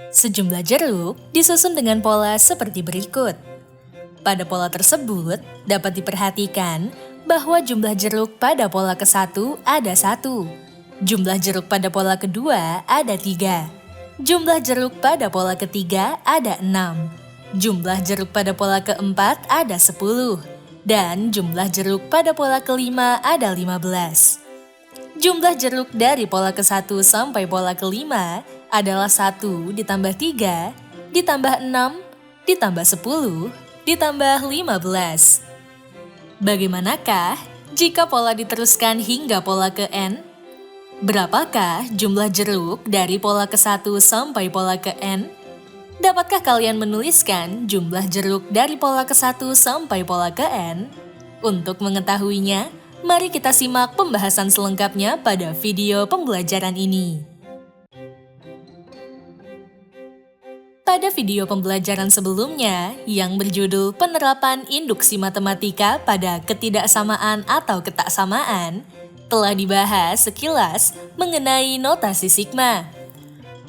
Sejumlah jeruk disusun dengan pola seperti berikut. Pada pola tersebut, dapat diperhatikan bahwa jumlah jeruk pada pola ke-1 ada 1. Jumlah jeruk pada pola kedua ada 3. Jumlah jeruk pada pola ketiga ada 6. Jumlah jeruk pada pola keempat ada 10. Dan jumlah jeruk pada pola kelima ada 15. Jumlah jeruk dari pola ke-1 sampai pola kelima adalah 1 ditambah 3, ditambah 6, ditambah 10, ditambah 15. Bagaimanakah jika pola diteruskan hingga pola ke N? Berapakah jumlah jeruk dari pola ke-1 sampai pola ke N? Dapatkah kalian menuliskan jumlah jeruk dari pola ke-1 sampai pola ke N? Untuk mengetahuinya, mari kita simak pembahasan selengkapnya pada video pembelajaran ini. Pada video pembelajaran sebelumnya yang berjudul Penerapan Induksi Matematika pada Ketidaksamaan atau Ketaksamaan, telah dibahas sekilas mengenai notasi sigma.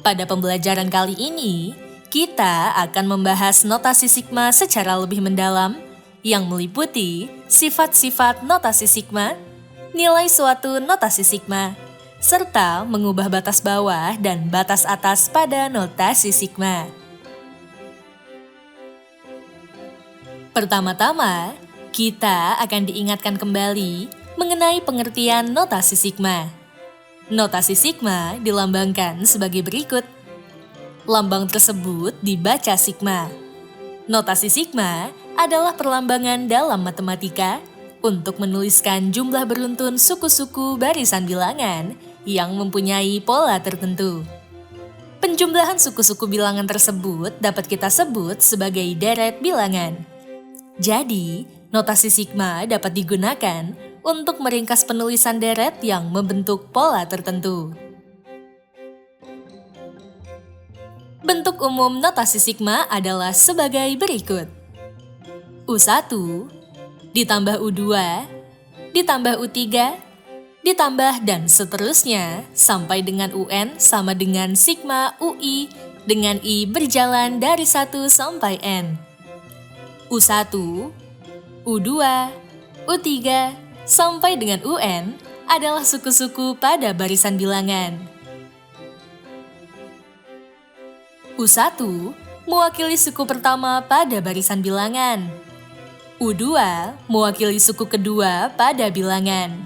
Pada pembelajaran kali ini, kita akan membahas notasi sigma secara lebih mendalam yang meliputi sifat-sifat notasi sigma, nilai suatu notasi sigma, serta mengubah batas bawah dan batas atas pada notasi sigma. Pertama-tama, kita akan diingatkan kembali mengenai pengertian notasi sigma. Notasi sigma dilambangkan sebagai berikut. Lambang tersebut dibaca sigma. Notasi sigma adalah perlambangan dalam matematika untuk menuliskan jumlah beruntun suku-suku barisan bilangan yang mempunyai pola tertentu. Penjumlahan suku-suku bilangan tersebut dapat kita sebut sebagai deret bilangan. Jadi, notasi sigma dapat digunakan untuk meringkas penulisan deret yang membentuk pola tertentu. Bentuk umum notasi sigma adalah sebagai berikut. U1 ditambah U2 ditambah U3 ditambah dan seterusnya sampai dengan UN sama dengan sigma UI dengan I berjalan dari 1 sampai N. U1, U2, U3, sampai dengan UN adalah suku-suku pada barisan bilangan. U1 mewakili suku pertama pada barisan bilangan. U2 mewakili suku kedua pada bilangan.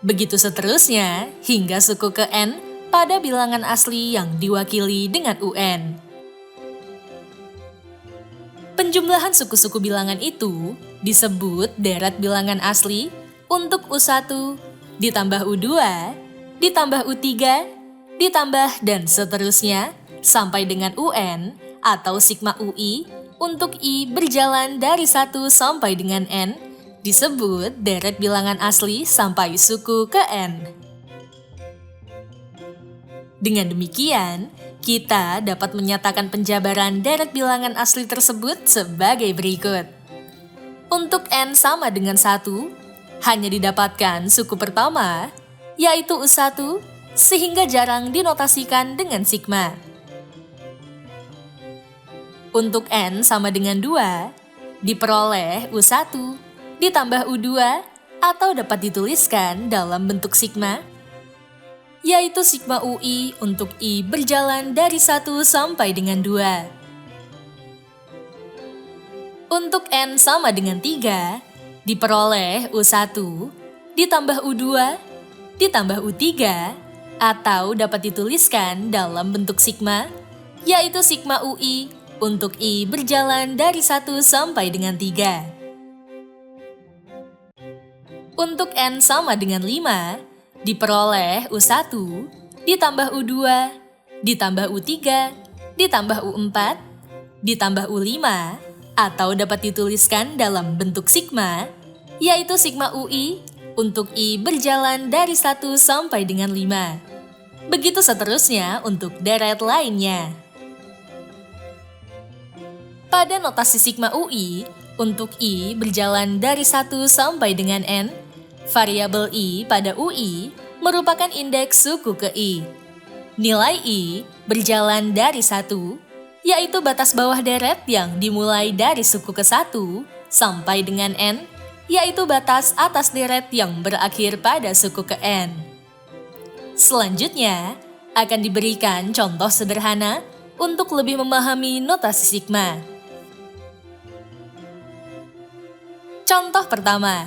Begitu seterusnya hingga suku ke N pada bilangan asli yang diwakili dengan UN. Penjumlahan suku-suku bilangan itu disebut deret bilangan asli untuk U1 ditambah U2 ditambah U3 ditambah dan seterusnya sampai dengan UN atau sigma UI untuk I berjalan dari 1 sampai dengan N disebut deret bilangan asli sampai suku ke N. Dengan demikian, kita dapat menyatakan penjabaran deret bilangan asli tersebut sebagai berikut. Untuk N sama dengan 1, hanya didapatkan suku pertama, yaitu U1, sehingga jarang dinotasikan dengan sigma. Untuk N sama dengan 2, diperoleh U1 ditambah U2 atau dapat dituliskan dalam bentuk sigma, yaitu sigma UI untuk I berjalan dari 1 sampai dengan 2. Untuk N sama dengan 3, diperoleh U1 ditambah U2 ditambah U3 atau dapat dituliskan dalam bentuk sigma, yaitu sigma UI untuk I berjalan dari 1 sampai dengan 3. Untuk N sama dengan 5, diperoleh U1 ditambah U2 ditambah U3 ditambah U4 ditambah U5 atau dapat dituliskan dalam bentuk sigma, yaitu sigma UI untuk I berjalan dari 1 sampai dengan 5. Begitu seterusnya untuk deret lainnya. Pada notasi sigma UI, untuk I berjalan dari 1 sampai dengan N, variabel I pada UI merupakan indeks suku ke I. Nilai I berjalan dari 1, yaitu batas bawah deret yang dimulai dari suku ke-1 sampai dengan N, yaitu batas atas deret yang berakhir pada suku ke-N. Selanjutnya, akan diberikan contoh sederhana untuk lebih memahami notasi sigma. Contoh pertama,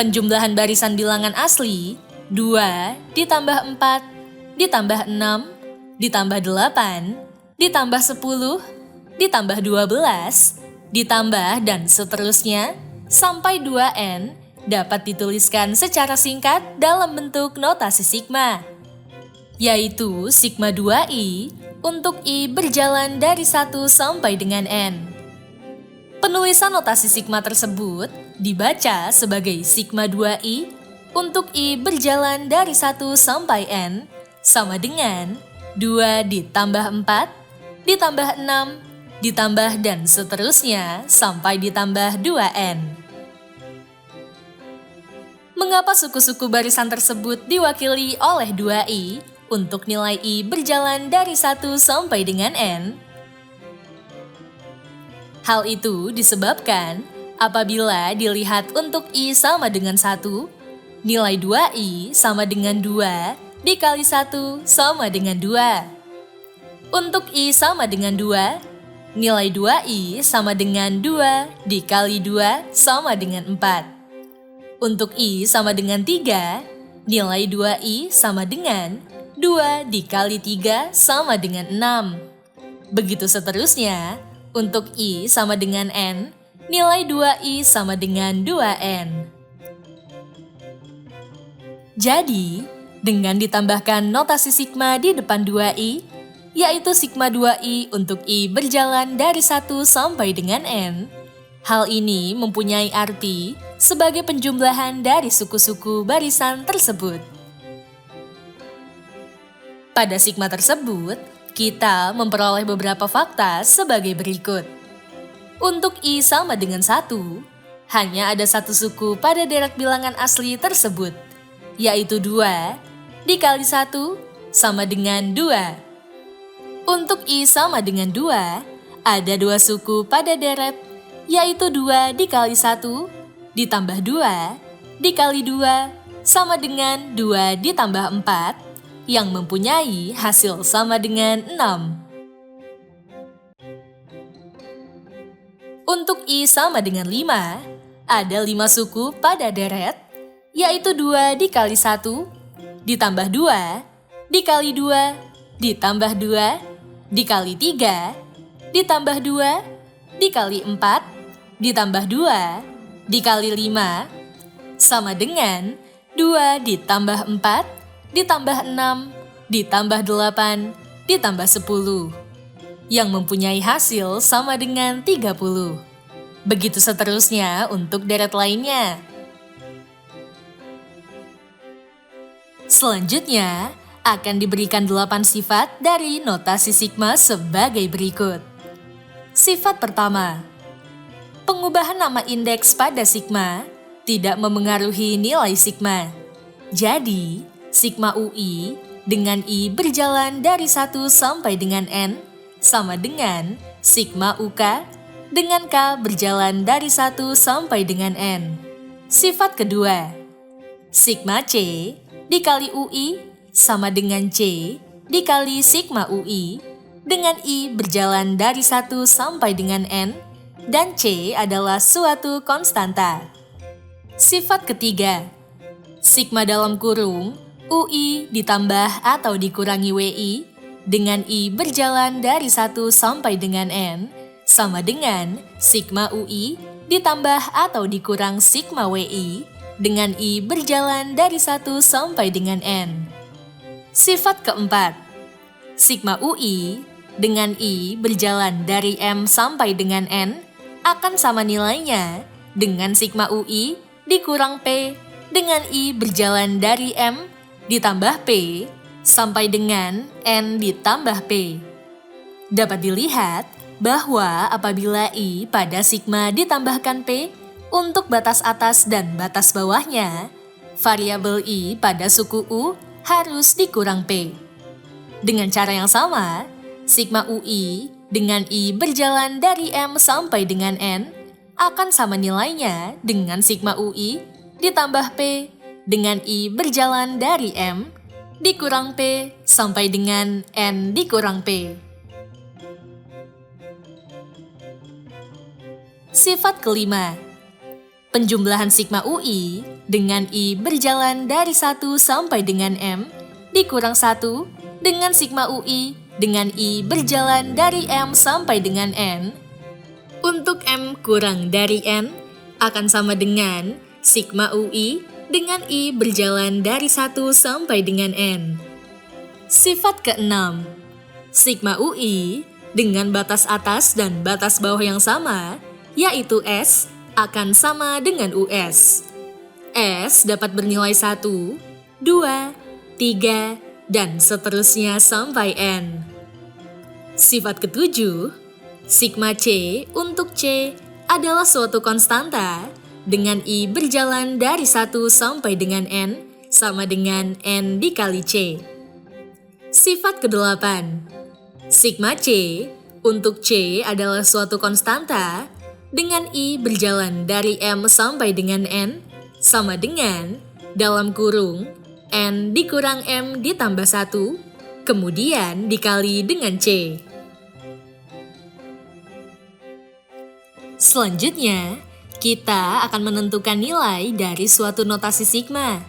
penjumlahan barisan bilangan asli 2 ditambah 4 ditambah 6, ditambah 8, ditambah 10, ditambah 12, ditambah dan seterusnya, sampai 2N dapat dituliskan secara singkat dalam bentuk notasi sigma, yaitu sigma 2I untuk I berjalan dari 1 sampai dengan N. Penulisan notasi sigma tersebut dibaca sebagai sigma 2I untuk I berjalan dari 1 sampai N sama dengan 2 ditambah 4, ditambah 6, ditambah dan seterusnya sampai ditambah 2N. Mengapa suku-suku barisan tersebut diwakili oleh 2I untuk nilai I berjalan dari 1 sampai dengan N? Hal itu disebabkan apabila dilihat untuk I sama dengan 1, nilai 2I sama dengan 2 dikali 1 sama dengan 2. Untuk I sama dengan 2, nilai 2I sama dengan 2 dikali 2 sama dengan 4. Untuk I sama dengan 3, nilai 2I sama dengan 2 dikali 3 sama dengan 6. Begitu seterusnya, untuk I sama dengan N, nilai 2I sama dengan 2N. Jadi, dengan ditambahkan notasi sigma di depan 2I, yaitu sigma 2I untuk I berjalan dari 1 sampai dengan N, hal ini mempunyai arti sebagai penjumlahan dari suku-suku barisan tersebut. Pada sigma tersebut, kita memperoleh beberapa fakta sebagai berikut. Untuk I sama dengan 1, hanya ada satu suku pada deret bilangan asli tersebut, yaitu 2 dikali 1 sama dengan 2. Untuk I sama dengan 2, ada 2 suku pada deret, yaitu 2 dikali 1 ditambah 2 dikali 2 sama dengan 2 ditambah 4, yang mempunyai hasil sama dengan 6. Untuk I sama dengan 5, ada 5 suku pada deret, yaitu 2 dikali 1 ditambah 2, dikali 2, ditambah 2, dikali 3, ditambah 2, dikali 4, ditambah 2, dikali 5, sama dengan 2 ditambah 4, ditambah 6, ditambah 8, ditambah 10, yang mempunyai hasil sama dengan 30. Begitu seterusnya untuk deret lainnya. Selanjutnya, akan diberikan 8 sifat dari notasi sigma sebagai berikut. Sifat pertama, pengubahan nama indeks pada sigma tidak memengaruhi nilai sigma. Jadi, sigma UI dengan I berjalan dari 1 sampai dengan N sama dengan sigma UK dengan K berjalan dari 1 sampai dengan N. Sifat kedua, sigma C dikali UI sama dengan C dikali sigma UI dengan I berjalan dari 1 sampai dengan N dan C adalah suatu konstanta. Sifat ketiga, sigma dalam kurung UI ditambah atau dikurangi WI dengan I berjalan dari 1 sampai dengan N sama dengan sigma UI ditambah atau dikurang sigma WI dengan I berjalan dari 1 sampai dengan N. Sifat keempat, sigma UI dengan I berjalan dari M sampai dengan N akan sama nilainya dengan sigma UI dikurang P dengan I berjalan dari M ditambah P sampai dengan N ditambah P. Dapat dilihat bahwa apabila I pada sigma ditambahkan P untuk batas atas dan batas bawahnya, variabel I pada suku U harus dikurang P. Dengan cara yang sama, sigma UI dengan I berjalan dari M sampai dengan N akan sama nilainya dengan sigma UI ditambah P dengan I berjalan dari M dikurang P sampai dengan N dikurang P. Sifat kelima, penjumlahan sigma UI dengan I berjalan dari 1 sampai dengan M dikurang 1 dengan sigma UI dengan I berjalan dari M sampai dengan N. Untuk M kurang dari N akan sama dengan sigma UI dengan I berjalan dari 1 sampai dengan N. Sifat keenam, sigma UI dengan batas atas dan batas bawah yang sama, yaitu S, akan sama dengan US. S dapat bernilai 1, 2, 3, dan seterusnya sampai N. Sifat ketujuh, sigma C untuk C adalah suatu konstanta dengan I berjalan dari 1 sampai dengan N sama dengan N dikali C. Sifat kedelapan, sigma C untuk C adalah suatu konstanta dengan I berjalan dari M sampai dengan N sama dengan dalam kurung N dikurang M ditambah 1 kemudian dikali dengan C. Selanjutnya, kita akan menentukan nilai dari suatu notasi sigma.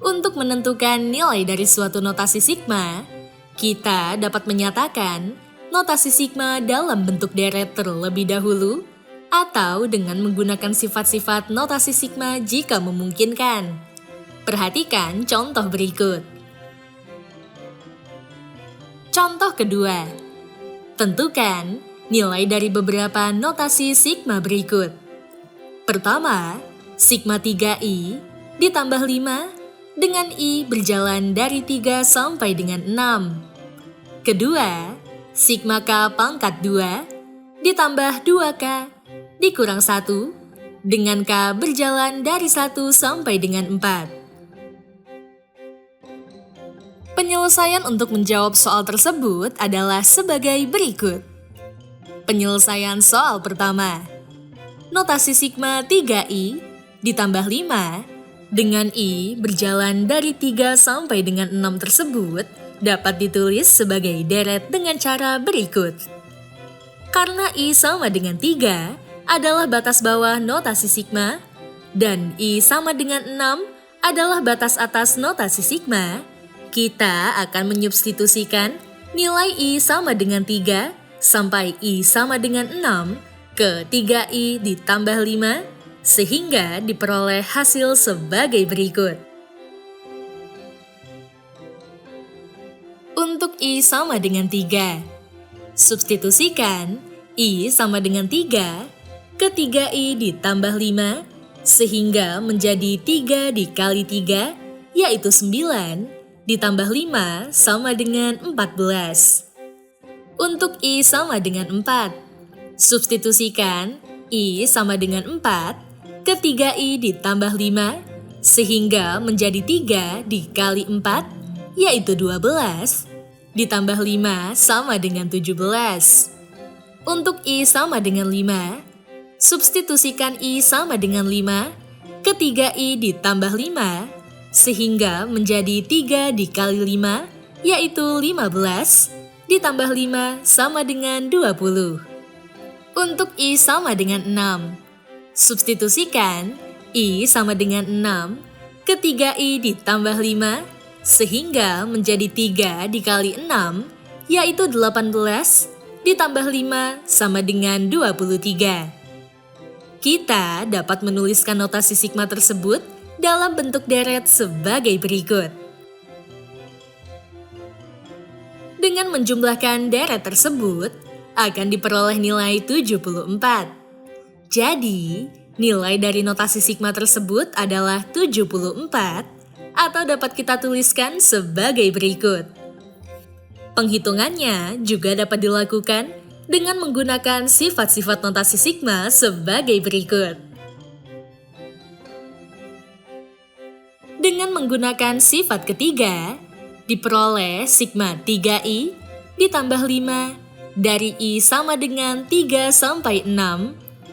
Untuk menentukan nilai dari suatu notasi sigma, kita dapat menyatakan notasi sigma dalam bentuk deret terlebih dahulu atau dengan menggunakan sifat-sifat notasi sigma jika memungkinkan. Perhatikan contoh berikut. Contoh kedua, tentukan nilai dari beberapa notasi sigma berikut. Pertama, sigma 3I ditambah 5 dengan I berjalan dari 3 sampai dengan 6. Kedua, sigma K pangkat 2 ditambah 2K dikurang 1 dengan K berjalan dari 1 sampai dengan 4. Penyelesaian untuk menjawab soal tersebut adalah sebagai berikut. Penyelesaian soal pertama. Notasi sigma 3I ditambah 5 dengan I berjalan dari 3 sampai dengan 6 tersebut dapat ditulis sebagai deret dengan cara berikut. Karena I sama dengan 3 adalah batas bawah notasi sigma, dan I sama dengan 6 adalah batas atas notasi sigma, kita akan menyubstitusikan nilai I sama dengan 3 sampai I sama dengan 6 ke 3I ditambah 5, sehingga diperoleh hasil sebagai berikut. Untuk I sama dengan 3, substitusikan I sama dengan 3 ke 3I ditambah 5, sehingga menjadi 3 dikali 3, yaitu 9, ditambah 5 sama dengan 14. Untuk I sama dengan 4, substitusikan I sama dengan 4 ke 3I ditambah 5, sehingga menjadi 3 dikali 4, yaitu 12, ditambah 5 sama dengan 17. Untuk I sama dengan 5, substitusikan I sama dengan 5 ke 3I ditambah 5, sehingga menjadi 3 dikali 5, yaitu 15, ditambah 5 sama dengan 20. Untuk I sama dengan 6, substitusikan I sama dengan 6 ke 3I ditambah 5, sehingga menjadi 3 dikali 6, yaitu 18, ditambah 5 sama dengan 23. Kita dapat menuliskan notasi sigma tersebut dalam bentuk deret sebagai berikut. Dengan menjumlahkan deret tersebut, akan diperoleh nilai 74. Jadi, nilai dari notasi sigma tersebut adalah 74, atau dapat kita tuliskan sebagai berikut. Penghitungannya juga dapat dilakukan dengan menggunakan sifat-sifat notasi sigma sebagai berikut. Dengan menggunakan sifat ketiga, diperoleh sigma 3i ditambah 5 dari i sama dengan 3 sampai 6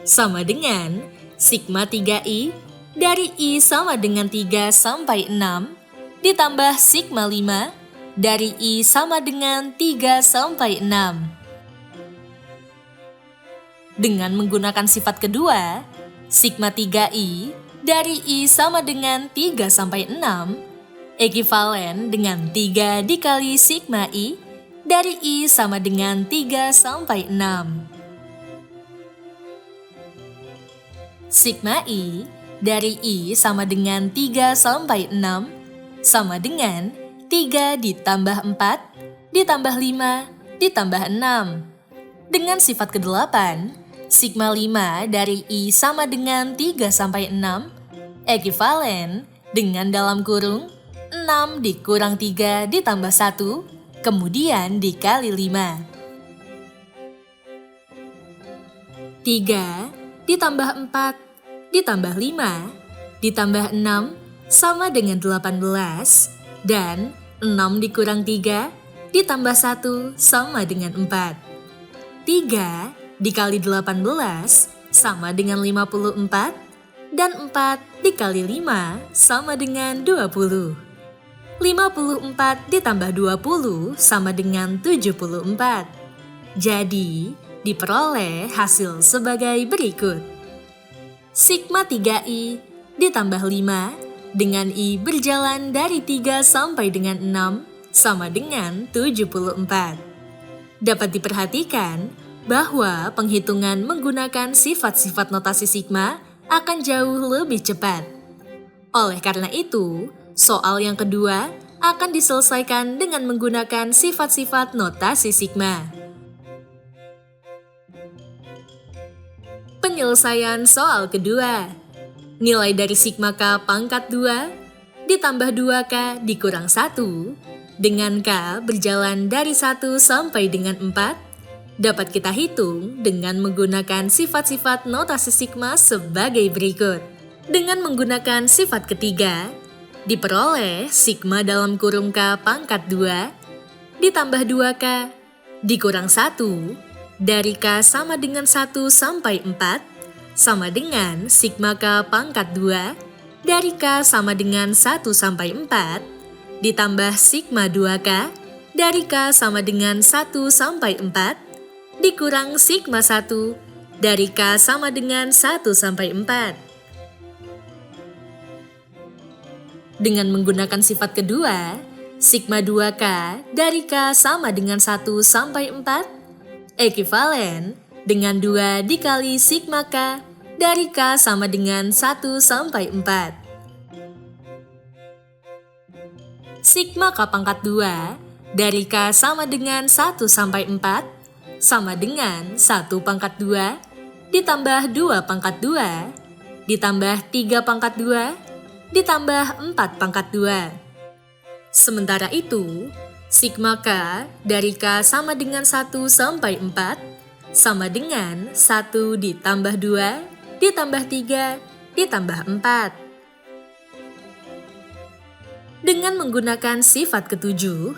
sama dengan sigma 3i dari i sama dengan 3 sampai 6 ditambah sigma 5 dari i sama dengan 3 sampai 6. Dengan menggunakan sifat kedua, sigma 3i dari i sama dengan 3 sampai 6 ekivalen dengan 3 dikali sigma i dari i sama dengan 3 sampai 6. Sigma i dari i sama dengan 3 sampai 6 sama dengan 3 ditambah 4 ditambah 5 ditambah 6. Dengan sifat ke-8, sigma 5 dari i sama dengan 3 sampai 6 ekivalen dengan dalam kurung 6 dikurang 3 ditambah 1 kemudian dikali 5. 3 ditambah 4 ditambah 5 ditambah 6 sama dengan 18 dan 6 dikurang 3 ditambah 1 sama dengan 4. 3 dikali 18 sama dengan 54 dan 4 dikali 5 sama dengan 20. 54 ditambah 20 sama dengan 74. Jadi, diperoleh hasil sebagai berikut. Sigma 3i ditambah 5 dengan i berjalan dari 3 sampai dengan 6 sama dengan 74. Dapat diperhatikan bahwa penghitungan menggunakan sifat-sifat notasi sigma akan jauh lebih cepat. Oleh karena itu, soal yang kedua akan diselesaikan dengan menggunakan sifat-sifat notasi sigma. Penyelesaian soal kedua. Nilai dari sigma K pangkat 2 ditambah 2K dikurang 1 dengan K berjalan dari 1 sampai dengan 4 dapat kita hitung dengan menggunakan sifat-sifat notasi sigma sebagai berikut. Dengan menggunakan sifat ketiga, diperoleh sigma dalam kurung K pangkat 2 ditambah 2K dikurang 1 dari K sama dengan 1 sampai 4 sama dengan sigma K pangkat 2 dari K sama dengan 1 sampai 4 ditambah sigma 2K dari K sama dengan 1 sampai 4 dikurang sigma 1 dari K sama dengan 1 sampai 4. Dengan menggunakan sifat kedua, sigma 2K dari K sama dengan 1 sampai 4 ekivalen dengan 2 dikali sigma K dari K sama dengan 1 sampai 4. Sigma K pangkat 2 dari K sama dengan 1 sampai 4 sama dengan 1 pangkat 2 ditambah 2 pangkat 2 ditambah 3 pangkat 2 ditambah 4 pangkat 2. Sementara itu, sigma K dari K sama dengan 1 sampai 4 sama dengan 1 ditambah 2 ditambah 3 ditambah 4. Dengan menggunakan sifat ketujuh,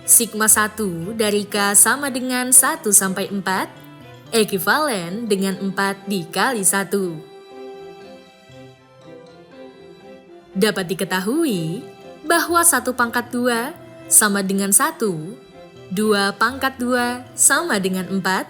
sigma 1 dari K sama dengan 1 sampai 4 ekivalen dengan 4 dikali 1. Dapat diketahui bahwa 1 pangkat 2 sama dengan 1, 2 pangkat 2 sama dengan 4,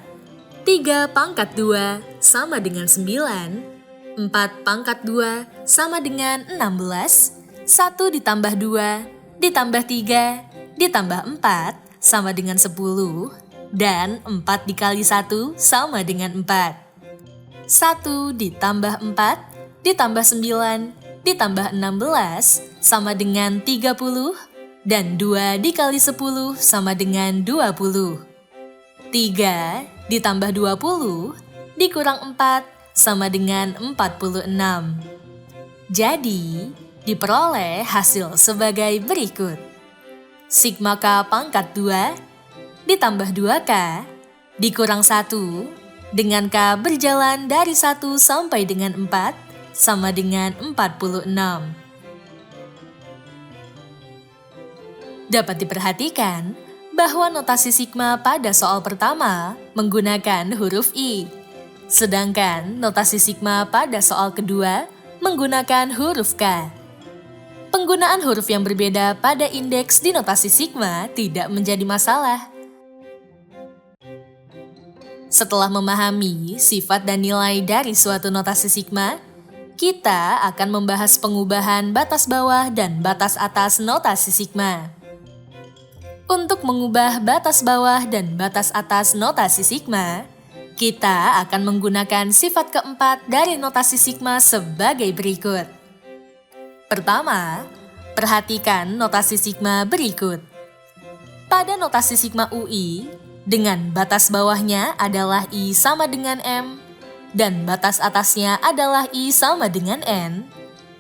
3 pangkat 2 sama dengan 9, 4 pangkat 2 sama dengan 16, 1 ditambah 2 ditambah 3 ditambah 4 sama dengan 10, dan 4 dikali 1 sama dengan 4. 1 ditambah 4 ditambah 9 ditambah 16 sama dengan 30 dan 2 dikali 10 sama dengan 20. 3 ditambah 20 dikurang 4 sama dengan 46. Jadi, diperoleh hasil sebagai berikut. Sigma K pangkat 2 ditambah 2K dikurang 1 dengan K berjalan dari 1 sampai dengan 4 sama dengan 46. Dapat diperhatikan bahwa notasi sigma pada soal pertama menggunakan huruf I, sedangkan notasi sigma pada soal kedua menggunakan huruf K. Penggunaan huruf yang berbeda pada indeks di notasi sigma tidak menjadi masalah. Setelah memahami sifat dan nilai dari suatu notasi sigma, kita akan membahas pengubahan batas bawah dan batas atas notasi sigma. Untuk mengubah batas bawah dan batas atas notasi sigma, kita akan menggunakan sifat keempat dari notasi sigma sebagai berikut. Pertama, perhatikan notasi sigma berikut. Pada notasi sigma UI, dengan batas bawahnya adalah I sama dengan M, dan batas atasnya adalah I sama dengan N,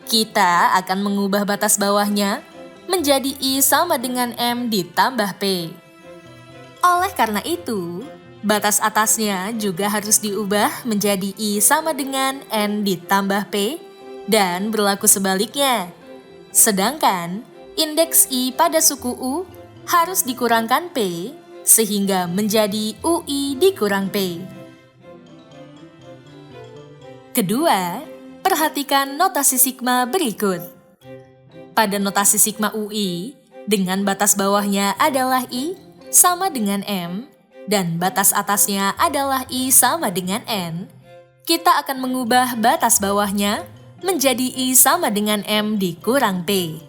kita akan mengubah batas bawahnya menjadi I sama dengan M ditambah P. Oleh karena itu, batas atasnya juga harus diubah menjadi I sama dengan N ditambah P dan berlaku sebaliknya. Sedangkan indeks I pada suku U harus dikurangkan P sehingga menjadi UI dikurang P. Kedua, perhatikan notasi sigma berikut. Pada notasi sigma UI, dengan batas bawahnya adalah I sama dengan M, dan batas atasnya adalah I sama dengan N, kita akan mengubah batas bawahnya menjadi I sama dengan M dikurang P.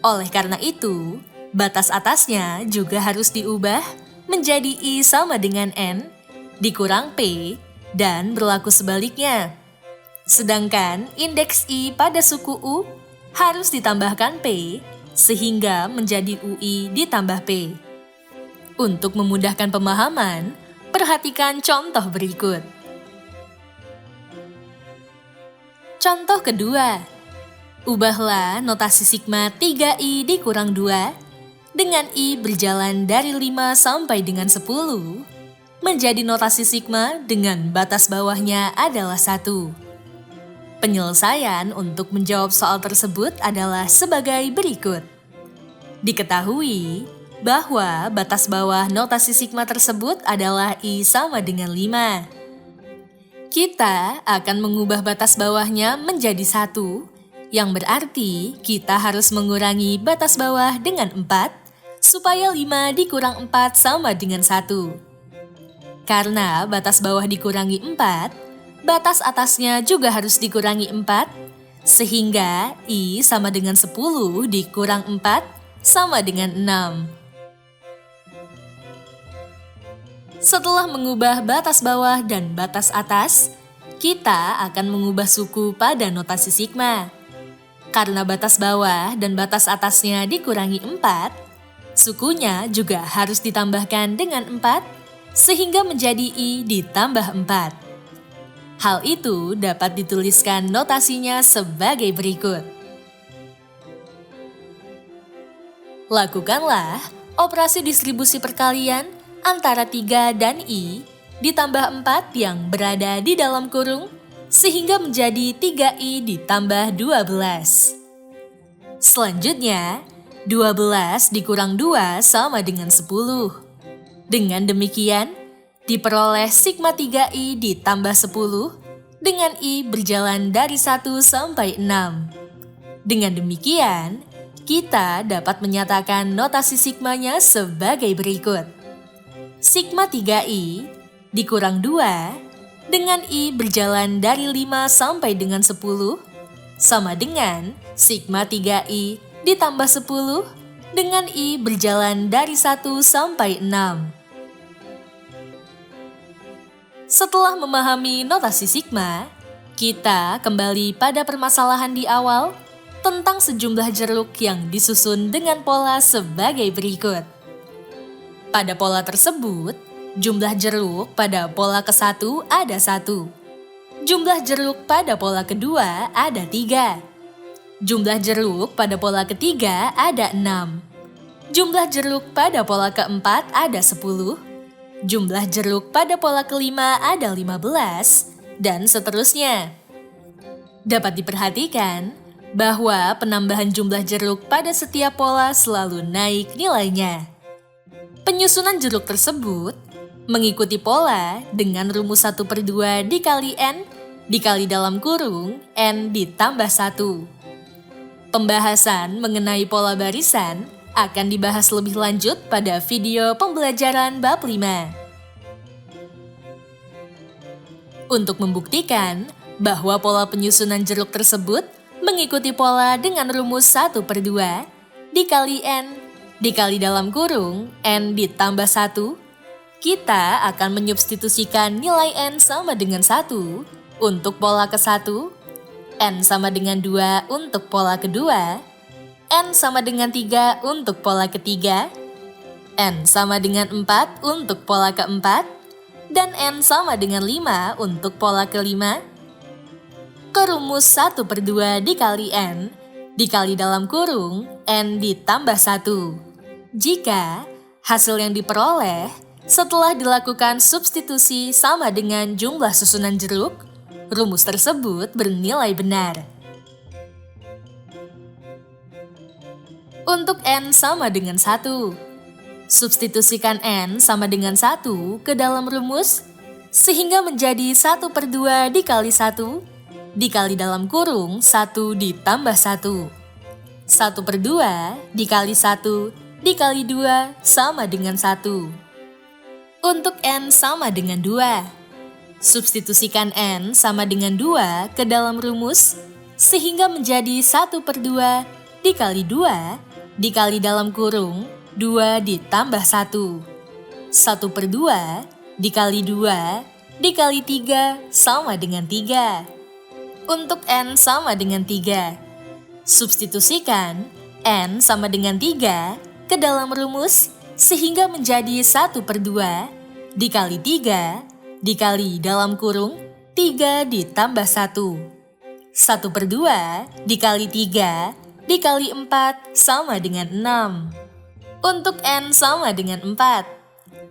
Oleh karena itu, batas atasnya juga harus diubah menjadi I sama dengan N dikurang P dan berlaku sebaliknya. Sedangkan indeks I pada suku U harus ditambahkan P sehingga menjadi UI ditambah P. Untuk memudahkan pemahaman, perhatikan contoh berikut. Contoh kedua, ubahlah notasi sigma 3I dikurang 2 dengan I berjalan dari 5 sampai dengan 10 menjadi notasi sigma dengan batas bawahnya adalah 1. Penyelesaian untuk menjawab soal tersebut adalah sebagai berikut. Diketahui bahwa batas bawah notasi sigma tersebut adalah I sama dengan 5. Kita akan mengubah batas bawahnya menjadi 1, yang berarti kita harus mengurangi batas bawah dengan 4, supaya 5 dikurang 4 sama dengan 1. Karena batas bawah dikurangi 4, batas atasnya juga harus dikurangi 4, sehingga I sama dengan 10 dikurang 4 sama dengan 6. Setelah mengubah batas bawah dan batas atas, kita akan mengubah suku pada notasi sigma. Karena batas bawah dan batas atasnya dikurangi 4, sukunya juga harus ditambahkan dengan 4, sehingga menjadi I ditambah 4. Hal itu dapat dituliskan notasinya sebagai berikut. Lakukanlah operasi distribusi perkalian antara 3 dan I ditambah 4 yang berada di dalam kurung sehingga menjadi 3I ditambah 12. Selanjutnya, 12 dikurang 2 sama dengan 10. Dengan demikian, diperoleh sigma 3I ditambah 10 dengan I berjalan dari 1 sampai 6. Dengan demikian, kita dapat menyatakan notasi sigmanya sebagai berikut. Sigma 3I dikurang 2 dengan I berjalan dari 5 sampai dengan 10 sama dengan sigma 3I ditambah 10 dengan I berjalan dari 1 sampai 6. Setelah memahami notasi sigma, kita kembali pada permasalahan di awal tentang sejumlah jeruk yang disusun dengan pola sebagai berikut. Pada pola tersebut, jumlah jeruk pada pola ke-1 ada 1. Jumlah jeruk pada pola kedua ada 3. Jumlah jeruk pada pola ketiga ada 6. Jumlah jeruk pada pola keempat ada 10. Jumlah jeruk pada pola kelima ada 15, dan seterusnya. Dapat diperhatikan bahwa penambahan jumlah jeruk pada setiap pola selalu naik nilainya. Penyusunan jeruk tersebut mengikuti pola dengan rumus 1/2 dikali N dikali dalam kurung N ditambah 1. Pembahasan mengenai pola barisan akan dibahas lebih lanjut pada video pembelajaran bab 5. Untuk membuktikan bahwa pola penyusunan jeruk tersebut mengikuti pola dengan rumus 1/2 dikali N dikali dalam kurung N ditambah 1, kita akan menyubstitusikan nilai N sama dengan 1 untuk pola ke-1, N sama dengan 2 untuk pola kedua, N sama dengan 3 untuk pola ketiga, N sama dengan 4 untuk pola keempat, dan N sama dengan 5 untuk pola kelima. Ke rumus 1/2 dikali N dikali dalam kurung N ditambah 1. Jika hasil yang diperoleh setelah dilakukan substitusi sama dengan jumlah susunan jeruk, rumus tersebut bernilai benar. Untuk N sama dengan 1, substitusikan N sama dengan 1 ke dalam rumus, sehingga menjadi 1/2 dikali 1 dikali dalam kurung 1 ditambah 1. 1/2 dikali 1 dikali 2 sama dengan 1. Untuk N sama dengan 2, substitusikan N sama dengan 2 ke dalam rumus, sehingga menjadi 1/2 dikali 2 dikali dalam kurung 2 ditambah 1. 1/2 dikali 2 dikali 3 sama dengan 3. Untuk N sama dengan 3, substitusikan N sama dengan 3 ke dalam rumus, sehingga menjadi 1/2 dikali 3 dikali dalam kurung 3 ditambah 1. 1/2 dikali 3 dikali 4 sama dengan 6. Untuk N sama dengan 4,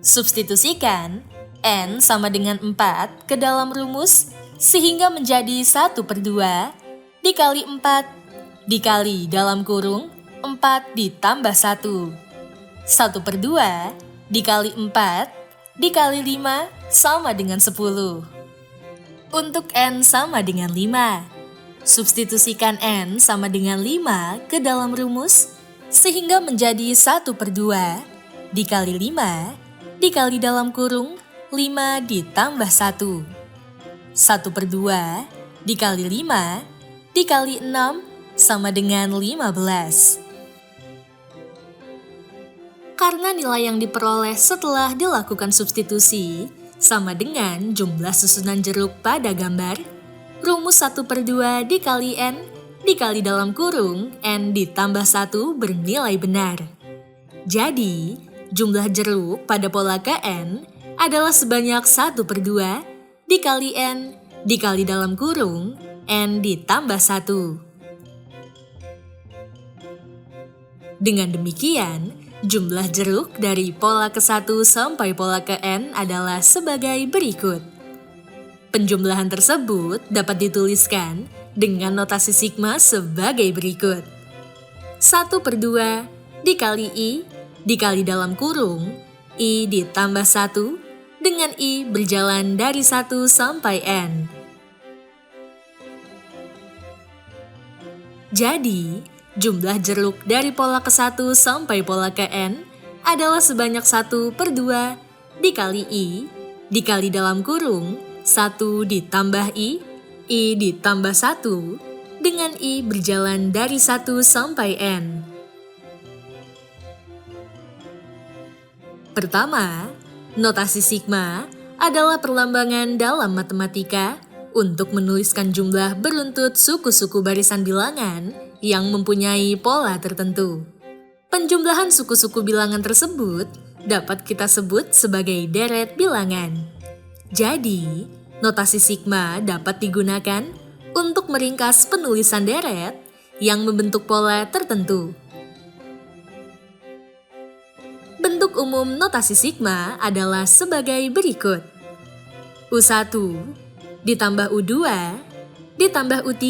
substitusikan N sama dengan 4 ke dalam rumus, sehingga menjadi 1/2 dikali 4 dikali dalam kurung 4 ditambah 1. 1/2 dikali 4 dikali 5 sama dengan 10. Untuk N sama dengan 5, substitusikan N sama dengan 5 ke dalam rumus, sehingga menjadi 1/2 dikali 5 dikali dalam kurung 5 ditambah 1. 1/2 dikali 5 dikali 6 sama dengan 15. Karena nilai yang diperoleh setelah dilakukan substitusi sama dengan jumlah susunan jeruk pada gambar, rumus 1/2 dikali N dikali dalam kurung N ditambah 1 bernilai benar. Jadi, jumlah jeruk pada pola Kn adalah sebanyak 1/2 dikali N dikali dalam kurung N ditambah 1. Dengan demikian, jumlah jeruk dari pola ke-1 sampai pola ke N adalah sebagai berikut. Penjumlahan tersebut dapat dituliskan dengan notasi sigma sebagai berikut. 1/2 dikali I dikali dalam kurung I ditambah 1 dengan I berjalan dari 1 sampai N. Jadi, jumlah jeruk dari pola ke-1 sampai pola ke N adalah sebanyak 1/2 dikali I dikali dalam kurung 1 ditambah I ditambah 1 dengan I berjalan dari 1 sampai N. Pertama, notasi sigma adalah perlambangan dalam matematika untuk menuliskan jumlah beruntut suku-suku barisan bilangan yang mempunyai pola tertentu. Penjumlahan suku-suku bilangan tersebut dapat kita sebut sebagai deret bilangan. Jadi, notasi sigma dapat digunakan untuk meringkas penulisan deret yang membentuk pola tertentu. Bentuk umum notasi sigma adalah sebagai berikut. U1 ditambah U2 ditambah U3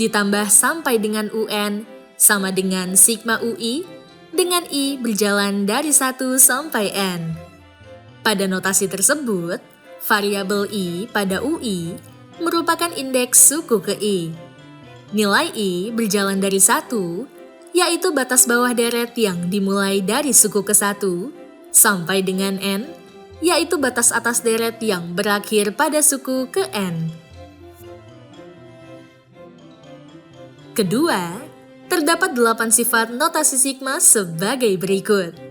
ditambah sampai dengan UN sama dengan sigma UI dengan I berjalan dari 1 sampai N. Pada notasi tersebut, variabel I pada UI merupakan indeks suku ke I. Nilai I berjalan dari 1, yaitu batas bawah deret yang dimulai dari suku ke-1, sampai dengan N, yaitu batas atas deret yang berakhir pada suku ke N. Kedua, terdapat 8 sifat notasi sigma sebagai berikut.